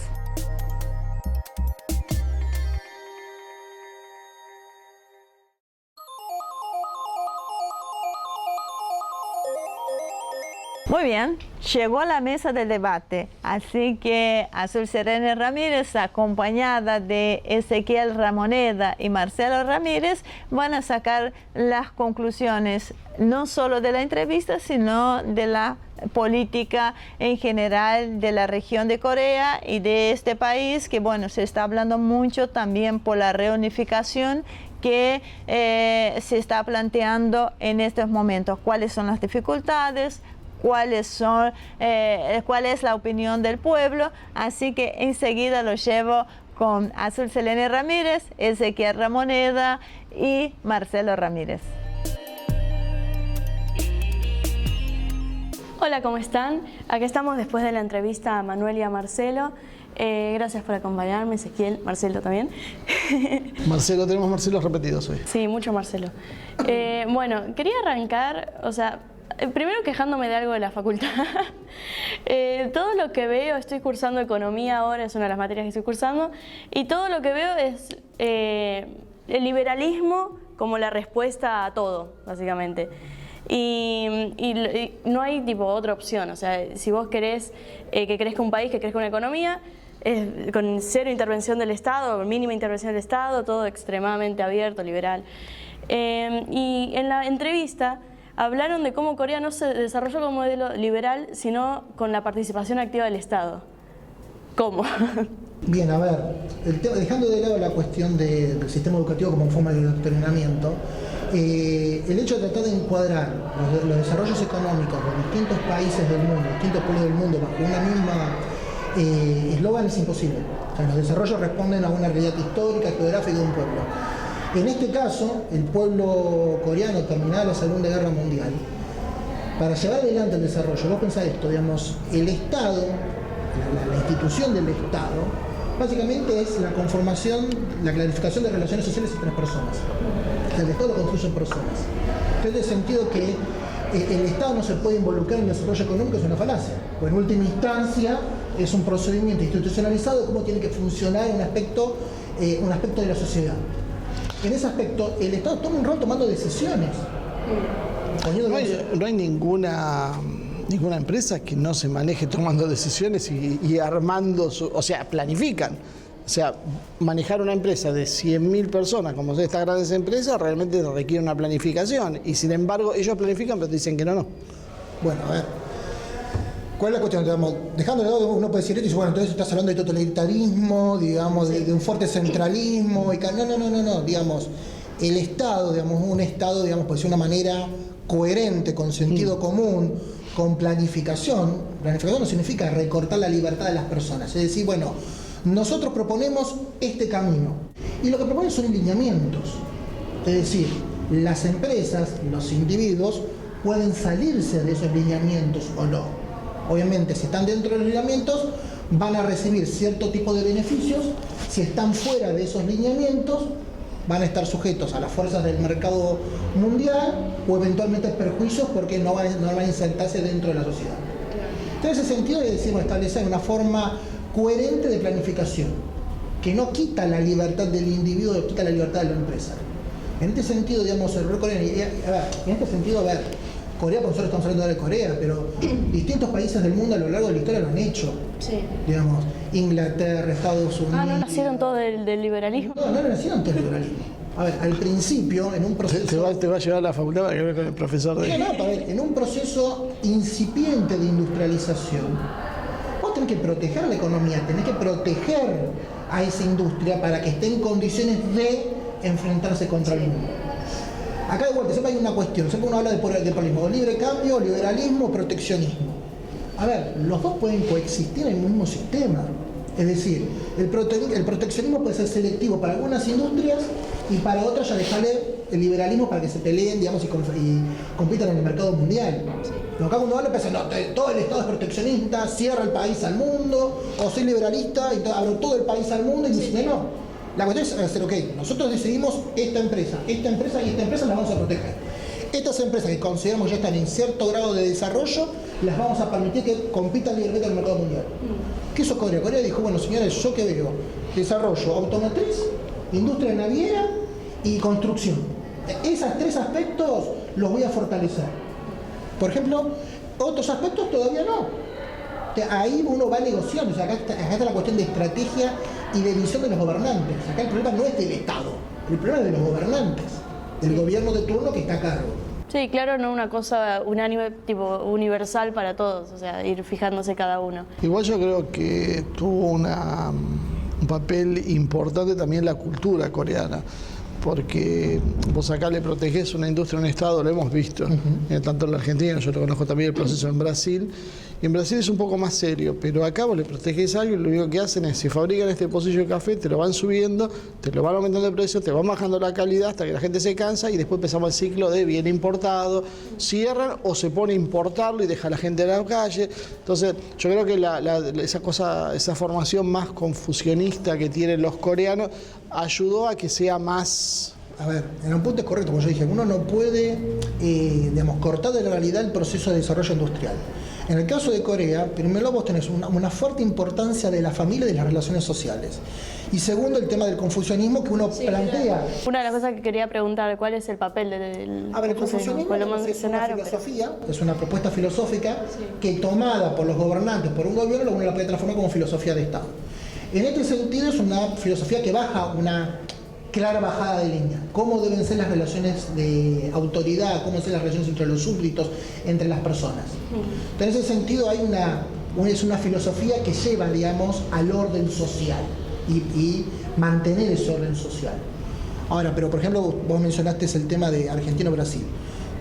Muy bien, llegó la mesa del debate, así que Azul Serene Ramírez, acompañada de Ezequiel Ramoneda y Marcelo Ramírez, van a sacar las conclusiones no solo de la entrevista, sino de la política en general de la región de Corea y de este país, que bueno, se está hablando mucho también por la reunificación que se está planteando en estos momentos. ¿Cuáles son las dificultades? ¿Cuál es la opinión del pueblo? Así que enseguida lo llevo con Azul Selene Ramírez, Ezequiel Ramoneda y Marcelo Ramírez. Hola, ¿cómo están? Aquí estamos después de la entrevista a Manuel y a Marcelo. Gracias por acompañarme, Ezequiel, Marcelo también. Marcelo, tenemos Marcelos repetidos hoy. Sí, mucho Marcelo. Bueno, quería arrancar, primero quejándome de algo de la facultad. Todo lo que veo, estoy cursando economía ahora, es una de las materias que estoy cursando, y todo lo que veo es el liberalismo como la respuesta a todo, básicamente. Y no hay otra opción. O sea, si vos querés que crezca un país, que crezca una economía, con cero intervención del Estado, mínima intervención del Estado, todo extremadamente abierto, liberal. Y en la entrevista hablaron de cómo Corea no se desarrolló como modelo liberal, sino con la participación activa del Estado. ¿Cómo? Bien, a ver, dejando de lado la cuestión del sistema educativo como forma de adoctrinamiento, el hecho de tratar de encuadrar los desarrollos económicos de distintos países del mundo, distintos pueblos del mundo, bajo una misma eslogan es imposible. O sea, los desarrollos responden a una realidad histórica, geográfica de un pueblo. En este caso, el pueblo coreano, terminada la Segunda Guerra Mundial, para llevar adelante el desarrollo, vos pensás esto, digamos, el Estado, la institución del Estado, básicamente es la conformación, la clarificación de relaciones sociales entre las personas. O sea, el Estado lo construyen personas. Entonces, en el sentido que el Estado no se puede involucrar en el desarrollo económico es una falacia. Pues en última instancia es un procedimiento institucionalizado de cómo tiene que funcionar un aspecto de la sociedad. En ese aspecto, el Estado toma un rol tomando decisiones. No hay ninguna empresa que no se maneje tomando decisiones y armando, planifican. O sea, manejar una empresa de 100.000 personas, como son estas grandes empresas, realmente requiere una planificación. Y sin embargo, ellos planifican, pero dicen que no. Bueno, a ver. ¿Cuál es la cuestión? Digamos, dejando de lado, uno puede decir esto y dice, bueno, entonces estás hablando de totalitarismo, digamos, de un fuerte centralismo. No. Digamos, el Estado, digamos, un Estado, digamos, puede ser una manera coherente, con sentido común, con planificación. Planificación no significa recortar la libertad de las personas. Es decir, bueno, nosotros proponemos este camino. Y lo que proponen son lineamientos. Es decir, las empresas, los individuos, pueden salirse de esos lineamientos o no. Obviamente, si están dentro de los lineamientos, van a recibir cierto tipo de beneficios. Si están fuera de esos lineamientos, van a estar sujetos a las fuerzas del mercado mundial o eventualmente perjuicios porque no van a insertarse dentro de la sociedad. En ese sentido, decimos establecer una forma coherente de planificación que no quita la libertad del individuo, quita la libertad de la empresa. En este sentido, digamos, el rol coreano, Corea, por nosotros estamos hablando de Corea, pero distintos países del mundo a lo largo de la historia lo han hecho. Sí. Digamos, Inglaterra, Estados Unidos. ¿No nacieron todos del liberalismo? No nacieron todos del liberalismo. A ver, al principio, en un proceso... Te va a llevar a la facultad para que veas con el profesor de... a ver, en un proceso incipiente de industrialización, vos tenés que proteger la economía, tenés que proteger a esa industria para que esté en condiciones de enfrentarse contra el mundo. Acá de vuelta siempre hay una cuestión, siempre uno habla de polarismo, libre cambio, liberalismo, proteccionismo. A ver, los dos pueden coexistir en el mismo sistema. Es decir, el proteccionismo puede ser selectivo para algunas industrias y para otras ya dejarle el liberalismo para que se peleen, digamos, y compitan en el mercado mundial. Pero acá cuando habla piensa, no, todo el Estado es proteccionista, cierra el país al mundo, o soy liberalista y abro todo el país al mundo, y dice, no. La cuestión es hacer, ok, nosotros decidimos esta empresa y esta empresa las vamos a proteger. Estas empresas que consideramos ya están en cierto grado de desarrollo, las vamos a permitir que compitan libremente en el mercado mundial. ¿Qué hizo Corea? Corea dijo, bueno señores, yo que veo desarrollo automotriz, industria naviera y construcción. Esos tres aspectos los voy a fortalecer. Por ejemplo, otros aspectos todavía no. Ahí uno va negociando, o sea, acá está la cuestión de estrategia y de visión de los gobernantes. Acá el problema no es del Estado, el problema es de los gobernantes, del gobierno de turno que está a cargo. Sí, claro, no una cosa unánime, tipo universal para todos, o sea, ir fijándose cada uno. Igual yo creo que tuvo un papel importante también la cultura coreana, porque vos acá le protegés una industria, un Estado, lo hemos visto, tanto en la Argentina, yo lo conozco también el proceso en Brasil, y en Brasil es un poco más serio, pero acá vos le protegés algo y lo único que hacen es, si fabrican este pocillo de café, te lo van subiendo, te lo van aumentando el precio, te van bajando la calidad hasta que la gente se cansa y después empezamos el ciclo de bien importado, cierran o se pone a importarlo y deja a la gente en la calle. Entonces yo creo que esa formación más confusionista que tienen los coreanos ayudó a que sea más... A ver, en un punto es correcto, como yo dije, uno no puede, cortar de la realidad el proceso de desarrollo industrial. En el caso de Corea, primero vos tenés una fuerte importancia de la familia y de las relaciones sociales. Y segundo, el tema del confucianismo que uno plantea. Una de las cosas que quería preguntar, ¿cuál es el papel del A ver, el confucianismo es una filosofía, es una propuesta filosófica que tomada por los gobernantes, por un gobierno, uno la puede transformar como filosofía de Estado. En este sentido es una filosofía que baja una clara bajada de línea. Cómo deben ser las relaciones de autoridad, cómo deben ser las relaciones entre los súbditos, entre las personas. En ese sentido es una filosofía que lleva, digamos, al orden social y mantener ese orden social. Ahora, pero por ejemplo, vos mencionaste el tema de Argentina-Brasil.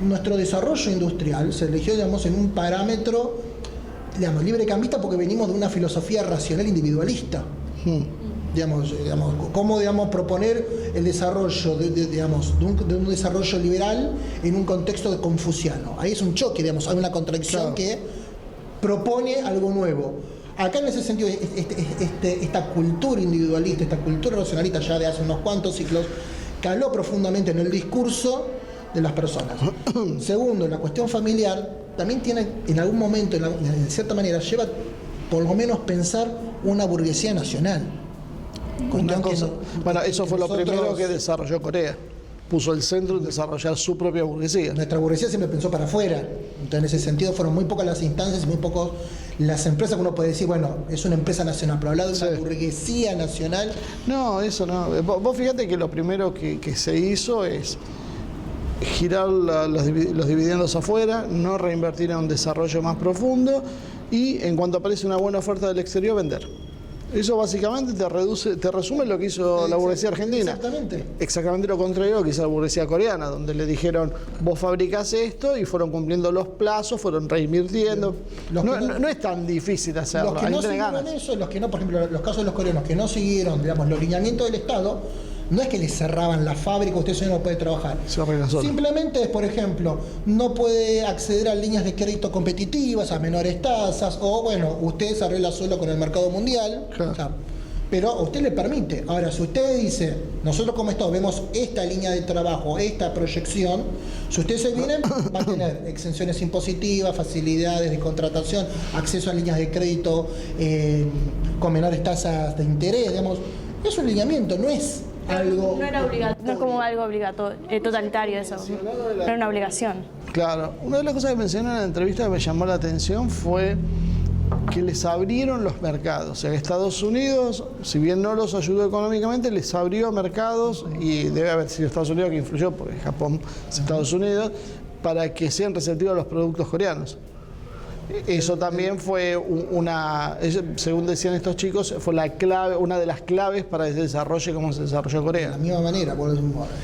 Nuestro desarrollo industrial se eligió, digamos, en un parámetro, digamos, librecambista porque venimos de una filosofía racional individualista. Digamos, cómo proponer el desarrollo de un desarrollo liberal en un contexto confuciano. Ahí es un choque, digamos, hay una contradicción que propone algo nuevo. Acá en ese sentido, esta cultura individualista, esta cultura racionalista ya de hace unos cuantos siglos, caló profundamente en el discurso de las personas. Segundo, la cuestión familiar también tiene, en algún momento, en cierta manera, lleva por lo menos pensar una burguesía nacional. Bueno, eso fue lo primero que desarrolló Corea. Puso el centro en desarrollar su propia burguesía. Nuestra burguesía siempre pensó para afuera. Entonces, en ese sentido, fueron muy pocas las instancias y muy pocos las empresas que uno puede decir, bueno, es una empresa nacional, pero hablar de una burguesía nacional. No, eso no. Vos fíjate que lo primero que se hizo es girar los dividendos afuera, no reinvertir en un desarrollo más profundo y en cuanto aparece una buena oferta del exterior, vender. Eso básicamente te resume lo que hizo la burguesía argentina. Exactamente. Exactamente lo contrario que hizo la burguesía coreana, donde le dijeron, vos fabricás esto y fueron cumpliendo los plazos, fueron reinvirtiendo. No es tan difícil hacerlo. Los que no siguieron eso, los que no, por ejemplo, los casos de los coreanos que no siguieron, digamos, los lineamientos del Estado, no es que les cerraban la fábrica, usted no puede trabajar. Simplemente es, por ejemplo, no puede acceder a líneas de crédito competitivas, a menores tasas, o bueno, usted se arregla solo con el mercado mundial. Claro. O sea, pero a usted le permite. Ahora, si usted dice, nosotros como Estado vemos esta línea de trabajo, esta proyección, si usted se viene, va a tener exenciones impositivas, facilidades de contratación, acceso a líneas de crédito con menores tasas de interés, digamos. Es un lineamiento, no es algo... No era obligatorio, no es como algo obligatorio, totalitario eso, no era una obligación. Claro, una de las cosas que mencioné en la entrevista que me llamó la atención fue que les abrieron los mercados. O sea, Estados Unidos, si bien no los ayudó económicamente, les abrió mercados, y debe haber sido Estados Unidos que influyó, porque Japón es Estados Unidos, para que sean receptivos a los productos coreanos. Eso también fue según decían estos chicos, fue la clave, una de las claves para que se desarrolle como se desarrolló De Corea. la misma manera,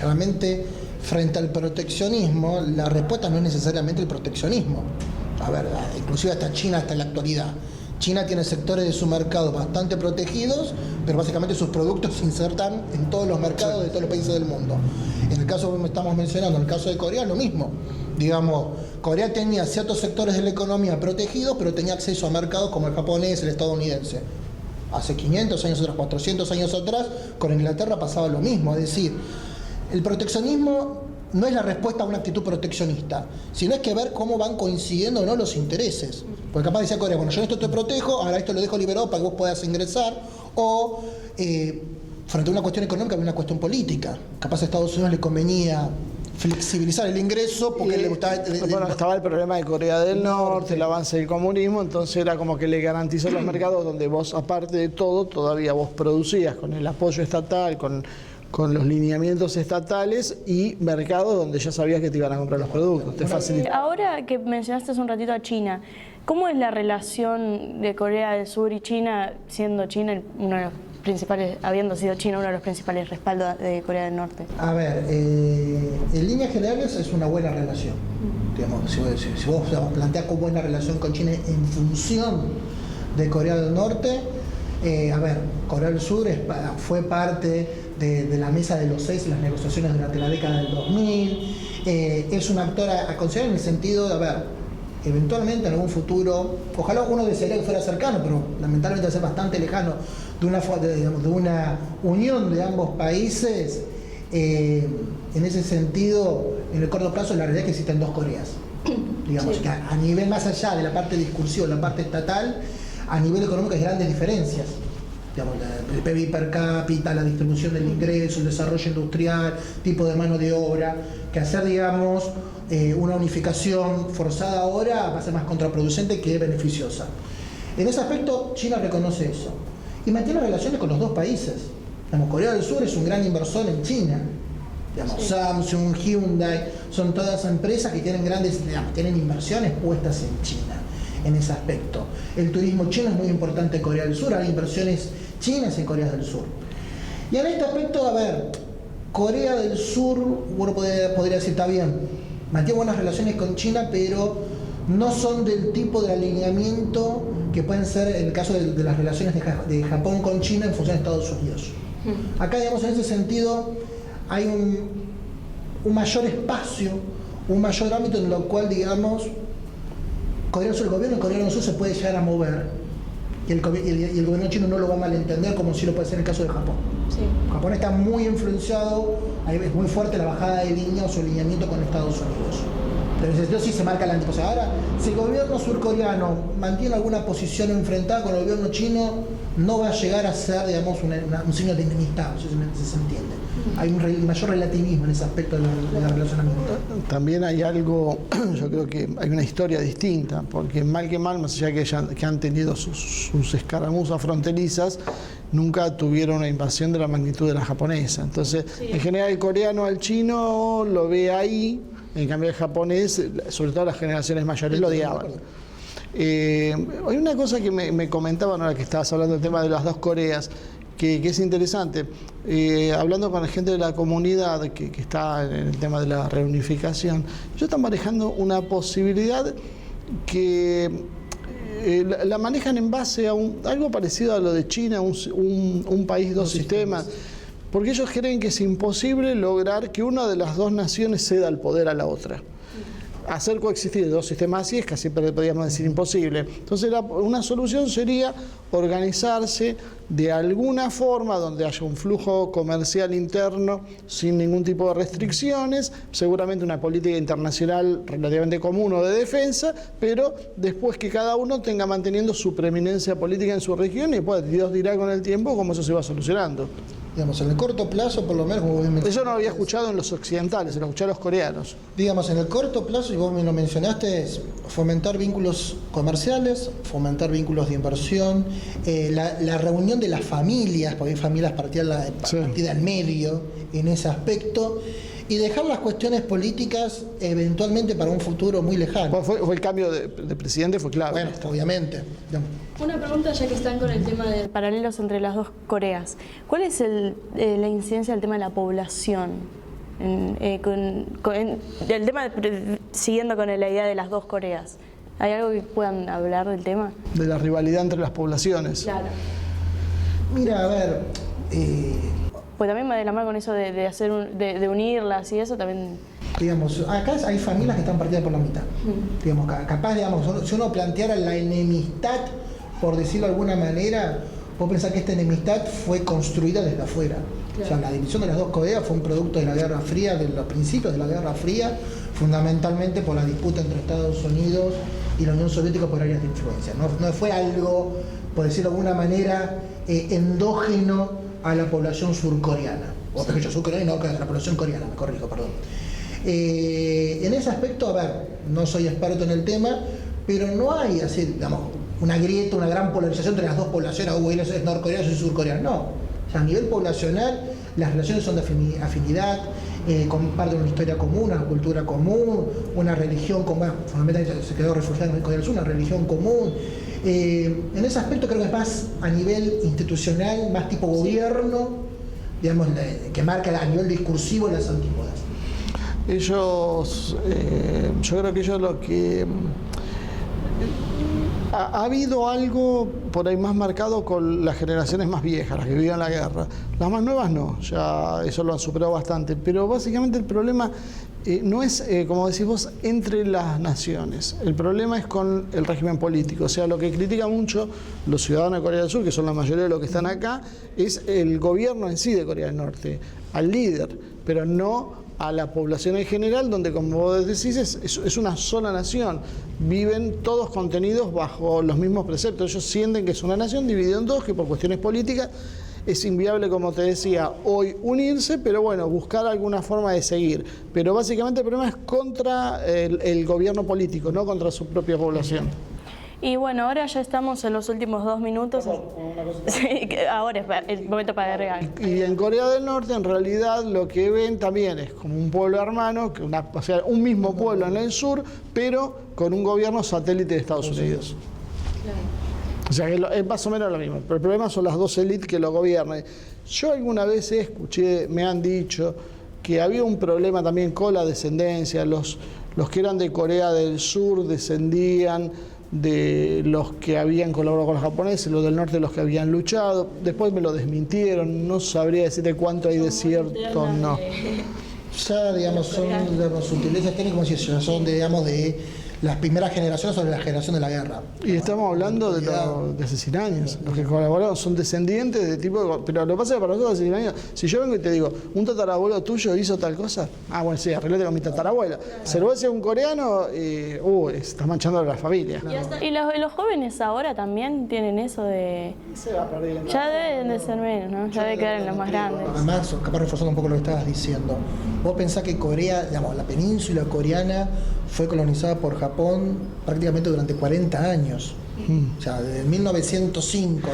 realmente frente al proteccionismo, la respuesta no es necesariamente el proteccionismo. A ver, inclusive hasta China, hasta en la actualidad. China tiene sectores de su mercado bastante protegidos, pero básicamente sus productos se insertan en todos los mercados de todos los países del mundo. En el caso que estamos mencionando, en el caso de Corea, lo mismo. Digamos, Corea tenía ciertos sectores de la economía protegidos, pero tenía acceso a mercados como el japonés, el estadounidense. Hace 500 años atrás, 400 años atrás, con Inglaterra pasaba lo mismo. Es decir, el proteccionismo no es la respuesta a una actitud proteccionista, sino es que ver cómo van coincidiendo o no los intereses. Porque capaz decía Corea, bueno, yo esto te protejo, ahora esto lo dejo liberado para que vos puedas ingresar, o frente a una cuestión económica, había una cuestión política. Capaz a Estados Unidos le convenía flexibilizar el ingreso porque le gustaba... Bueno, estaba el problema de Corea del Norte, el avance del comunismo, entonces era como que le garantizó los mercados donde vos, aparte de todo, todavía vos producías con el apoyo estatal, con los lineamientos estatales y mercados donde ya sabías que te iban a comprar los productos. Te facilitaba. Ahora que mencionaste hace un ratito a China, ¿cómo es la relación de Corea del Sur y China, siendo China uno de los principales, habiendo sido China uno de los principales respaldos de Corea del Norte? A ver, en líneas generales es una buena relación. Digamos, si vos planteás cómo es la relación con China en función de Corea del Norte, a ver, Corea del Sur fue parte de la mesa de los 6 en las negociaciones durante la década del 2000. Es un actor a considerar en el sentido de, a ver, eventualmente en algún futuro, ojalá uno desearía que fuera cercano, pero lamentablemente va a ser bastante lejano, de una unión de ambos países. En ese sentido, en el corto plazo, la realidad es que existen 2 Coreas. Digamos, sí. Que a nivel más allá de la parte discursiva, la parte estatal, a nivel económico hay grandes diferencias. Digamos, el PIB per cápita, la distribución del ingreso, el desarrollo industrial, tipo de mano de obra, que hacer, digamos, una unificación forzada ahora va a ser más contraproducente que beneficiosa. En ese aspecto, China reconoce eso y mantiene relaciones con los 2 países. Digamos, Corea del Sur es un gran inversor en China. Digamos, sí. Samsung, Hyundai, son todas empresas que tienen tienen inversiones puestas en China. En ese aspecto. El turismo chino es muy importante en Corea del Sur, hay inversiones chinas en Corea del Sur. Y en este aspecto, a ver, Corea del Sur, uno podría decir, está bien, mantiene buenas relaciones con China, pero no son del tipo de alineamiento que pueden ser en el caso de las relaciones de Japón con China en función de Estados Unidos. Acá, digamos, en ese sentido, hay un mayor espacio, un mayor ámbito en el cual, digamos, Corea del Sur, el gobierno de Corea del Sur se puede llegar a mover y el gobierno chino no lo va a malentender como si lo puede ser en el caso de Japón. Sí. Japón está muy influenciado, es muy fuerte la bajada de línea o su alineamiento con Estados Unidos. Entonces sí se marca la antiposición. Ahora, si el gobierno surcoreano mantiene alguna posición enfrentada con el gobierno chino, no va a llegar a ser, digamos, un signo de enemistad, si se entiende. Hay un mayor relativismo en ese aspecto de la relacionamiento. También hay algo, yo creo que hay una historia distinta, porque mal que mal, más allá que han tenido sus escaramuzas fronterizas, nunca tuvieron una invasión de la magnitud de la japonesa. Entonces, sí. En general el coreano al chino lo ve ahí, en cambio el japonés, sobre todo las generaciones mayores, lo odiaban. Hay una cosa que me comentaban ahora que estabas hablando del tema de las 2 Coreas, que es interesante. Hablando con la gente de la comunidad que está en el tema de la reunificación, ellos están manejando una posibilidad que la manejan en base a algo parecido a lo de China, un país, 2 sistemas. Porque ellos creen que es imposible lograr que una de las 2 naciones ceda el poder a la otra. Hacer coexistir 2 sistemas así es casi, podríamos decir, imposible. Entonces una solución sería organizarse de alguna forma donde haya un flujo comercial interno sin ningún tipo de restricciones, seguramente una política internacional relativamente común o de defensa, pero después que cada uno tenga manteniendo su preeminencia política en su región y después Dios dirá con el tiempo cómo eso se va solucionando. Digamos, en el corto plazo, por lo menos... Eso no lo había escuchado en los occidentales, se lo escuché a los coreanos. Digamos, en el corto plazo, y vos me lo mencionaste, es fomentar vínculos comerciales, fomentar vínculos de inversión, la reunión de las familias, porque hay familias partidas al medio en ese aspecto, y dejar las cuestiones políticas eventualmente para un futuro muy lejano. Fue el cambio de presidente, fue clave. Bueno, obviamente. Una pregunta ya que están con el tema de paralelos entre las dos Coreas. ¿Cuál es la incidencia del tema de la población? El tema, siguiendo con la idea de las dos Coreas. ¿Hay algo que puedan hablar del tema? De la rivalidad entre las poblaciones. Claro. Mira, a ver... Pues también va de la mano con eso de unirlas y eso también... Digamos, acá hay familias que están partidas por la mitad. Digamos, capaz, digamos, si uno planteara la enemistad, por decirlo de alguna manera, vos pensás que esta enemistad fue construida desde afuera. Claro. O sea, la división de las dos Coreas fue un producto de la Guerra Fría, de los principios de la Guerra Fría, fundamentalmente por la disputa entre Estados Unidos y la Unión Soviética por áreas de influencia. No fue algo, por decirlo de alguna manera, endógeno a la población surcoreana. O mejor dicho, surcoreana y no a la población coreana, me corrijo, perdón. En ese aspecto, a ver, no soy experto en el tema, pero no hay así, digamos, una grieta, una gran polarización entre las dos poblaciones, él es norcoreano, yo soy surcoreano, no. O sea, a nivel poblacional, las relaciones son de afinidad, comparten una historia común, una cultura común, una religión común, fundamentalmente se quedó refugiado en Corea del Sur, una religión común. En ese aspecto creo que es más a nivel institucional, más tipo gobierno, digamos, que marca a nivel discursivo las antípodas. Ellos, yo creo que ellos lo que... Ha habido algo por ahí más marcado con las generaciones más viejas, las que vivían la guerra. Las más nuevas no, ya eso lo han superado bastante. Pero básicamente el problema no es, como decís vos, entre las naciones. El problema es con el régimen político. O sea, lo que critican mucho los ciudadanos de Corea del Sur, que son la mayoría de los que están acá, es el gobierno en sí de Corea del Norte, al líder, pero no a la población en general, donde, como vos decís, es una sola nación. Viven todos contenidos bajo los mismos preceptos. Ellos sienten que es una nación dividida en dos, que por cuestiones políticas es inviable, como te decía, hoy unirse, pero bueno, buscar alguna forma de seguir. Pero básicamente el problema es contra el gobierno político, no contra su propia población. Y bueno, ahora ya estamos en los últimos 2 minutos. Sí, ahora es el momento para agregar. Y en Corea del Norte, en realidad, lo que ven también es como un pueblo hermano, o sea, un mismo pueblo en el sur, pero con un gobierno satélite de Estados Unidos. O sea, que es más o menos lo mismo. Pero el problema son las dos élites que lo gobiernan. Yo alguna vez escuché, me han dicho, que había un problema también con la descendencia. Los que eran de Corea del Sur descendían de los que habían colaborado con los japoneses, los del norte los que habían luchado. Después me lo desmintieron, no sabría decirte cuánto hay de cierto, no. Ya, digamos, son sutilezas técnicas, como si son, digamos, de las primeras generaciones sobre la generación de la guerra. Y estamos hablando de hace 100 años. Los que colaboraron son descendientes de tipo... Pero lo que pasa es que para nosotros hace 100 años, si yo vengo y te digo, un tatarabuelo tuyo hizo tal cosa, bueno, sí, arreglate con mi tatarabuelo. Se lo va a decir un coreano, está manchando a la familia. ¿Y los jóvenes ahora también tienen eso de...? Se va perdiendo. Ya deben de ser menos, ¿no? Ya debe quedar en los más grandes. Además, capaz reforzando un poco lo que estabas diciendo, vos pensás que Corea, digamos, la península coreana fue colonizada por Japón prácticamente durante 40 años. O sea, desde 1905,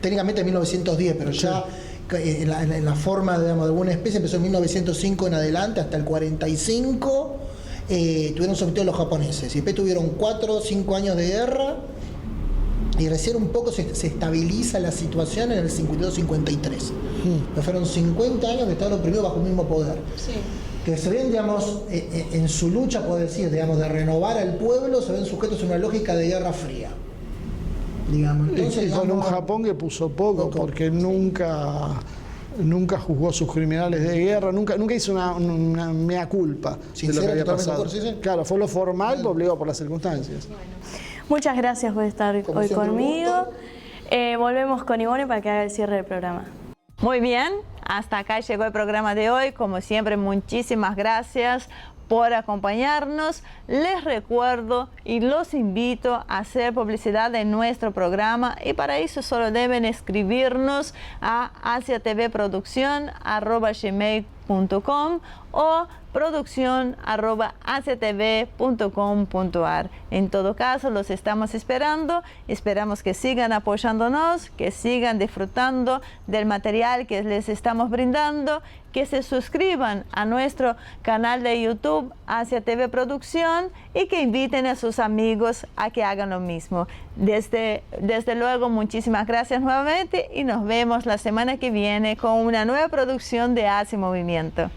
técnicamente en 1910, pero ya en la forma, digamos, de alguna especie empezó en 1905 en adelante hasta el 45, tuvieron sometidos los japoneses. Y después tuvieron 4 o 5 años de guerra y recién un poco se estabiliza la situación en el 52-53. Pero fueron 50 años que estaban oprimidos bajo el mismo poder. Sí. Que se ven, digamos, en su lucha, puedo decir, digamos, de renovar al pueblo, se ven sujetos a una lógica de guerra fría. Digamos. Entonces, y con un Japón que puso poco, porque nunca juzgó sus criminales de guerra, nunca hizo una mea culpa de lo que había pasado. Claro, fue lo formal, obligado por las circunstancias. Bueno. Muchas gracias por estar hoy conmigo. Volvemos con Ivonne para que haga el cierre del programa. Muy bien, hasta acá llegó el programa de hoy. Como siempre, muchísimas gracias por acompañarnos. Les recuerdo y los invito a hacer publicidad de nuestro programa y para eso solo deben escribirnos a asiatvproduccion@gmail.com. o producción@actv.com.ar. En todo caso, los estamos esperando. Esperamos que sigan apoyándonos, que sigan disfrutando del material que les estamos brindando, que se suscriban a nuestro canal de YouTube Asia TV Producción y que inviten a sus amigos a que hagan lo mismo. Desde luego, muchísimas gracias nuevamente y nos vemos la semana que viene con una nueva producción de Asia Movimiento.